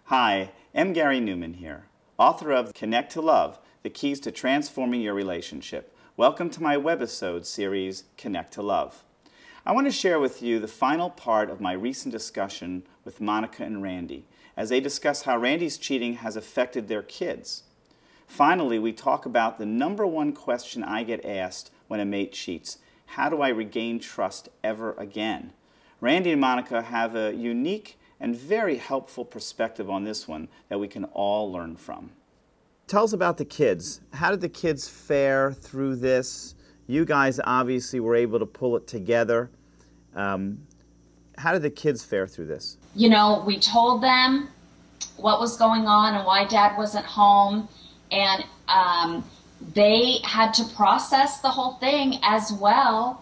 Hi, I'm Gary Neuman here, author of Connect to Love, The Keys to Transforming Your Relationship. Welcome to my webisode series, Connect to Love. I want to share with you the final part of my recent discussion with Monica and Randy, as they discuss how Randy's cheating has affected their kids. Finally, we talk about the #1 question I get asked when a mate cheats: how do I regain trust ever again? Randy and Monica have a unique and very helpful perspective on this one that we can all learn from. Tell us about the kids. How did the kids fare through this? You guys obviously were able to pull it together. How did the kids fare through this? You know, we told them what was going on and why Dad wasn't home, and they had to process the whole thing as well,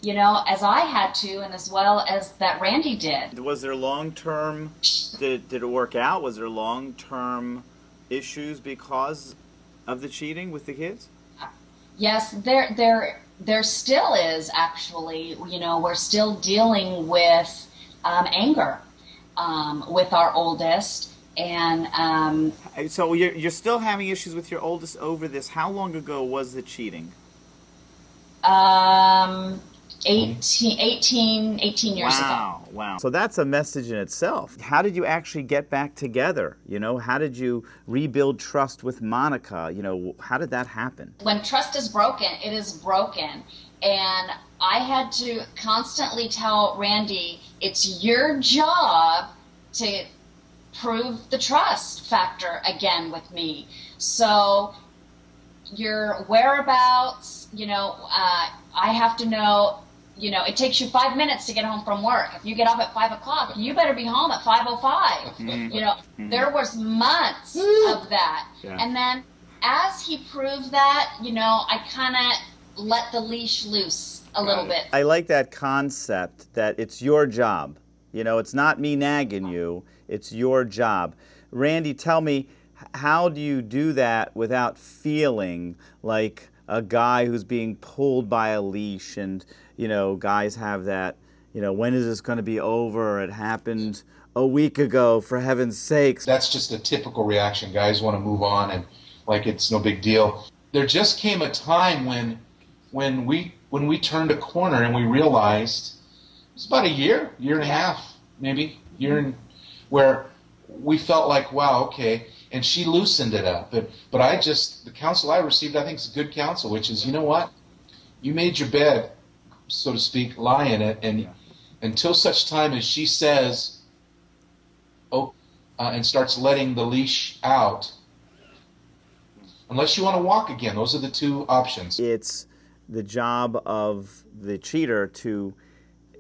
you know, as I had to, and as well as that Randy did. Was there long-term, did it work out? Was there long-term issues because of the cheating with the kids? Yes, there still is, actually. You know, we're still dealing with anger with our oldest, and so you're still having issues with your oldest over this. How long ago was the cheating? 18 years ago. Wow. So that's a message in itself. How did you actually get back together? You know, how did you rebuild trust with Monica? You know, how did that happen? When trust is broken, it is broken. And I had to constantly tell Randy, it's your job to prove the trust factor again with me. So your whereabouts, you know, I have to know. You know, it takes you 5 minutes to get home from work. If you get off at 5 o'clock, you better be home at 5:05. You know, there was months of that. Yeah. And then as he proved that, you know, I kind of let the leash loose a little bit. I like that concept that it's your job. You know, it's not me nagging you, it's your job. Randy, tell me, how do you do that without feeling like a guy who's being pulled by a leash? And, you know, guys have that, you know, when is this going to be over? It happened a week ago, for heaven's sakes. That's just a typical reaction. Guys want to move on and like it's no big deal. There just came a time when we turned a corner and we realized, it was about a year and a half, maybe, where we felt like, wow, okay. And she loosened it up. But the counsel I received, I think, is good counsel, which is, you know what? You made your bed, so to speak, lie in it, and until such time as she says, and starts letting the leash out, unless you want to walk again, those are the two options. It's the job of the cheater to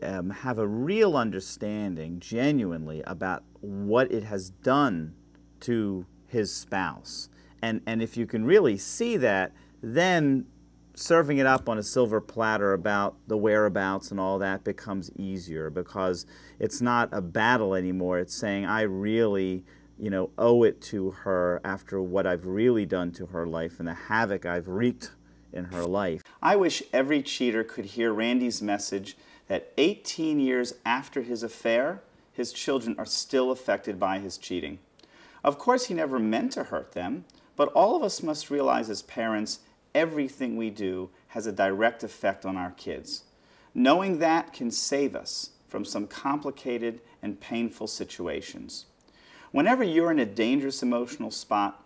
have a real understanding, genuinely, about what it has done to his spouse. And if you can really see that, then serving it up on a silver platter about the whereabouts and all that becomes easier, because it's not a battle anymore. It's saying, I really, you know, owe it to her after what I've really done to her life and the havoc I've wreaked in her life. I wish every cheater could hear Randy's message that 18 years after his affair, his children are still affected by his cheating. Of course, he never meant to hurt them, but all of us must realize as parents, everything we do has a direct effect on our kids. Knowing that can save us from some complicated and painful situations. Whenever you're in a dangerous emotional spot,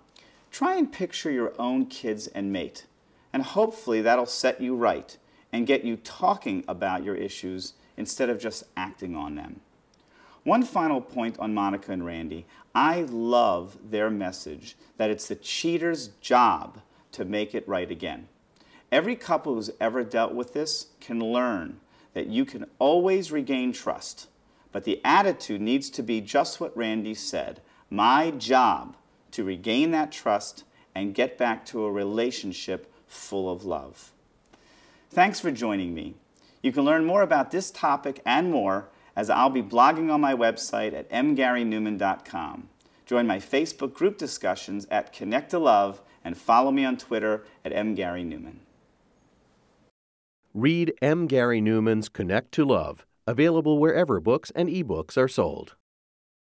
try and picture your own kids and mate, and hopefully that'll set you right and get you talking about your issues instead of just acting on them. One final point on Monica and Randy. I love their message that it's the cheater's job to make it right again. Every couple who's ever dealt with this can learn that you can always regain trust, but the attitude needs to be just what Randy said: my job to regain that trust and get back to a relationship full of love. Thanks for joining me. You can learn more about this topic and more, as I'll be blogging on my website at mgaryneuman.com. Join my Facebook group discussions at Connect to Love, and follow me on Twitter at mgaryneuman. Read M. Gary Neuman's Connect to Love, available wherever books and ebooks are sold.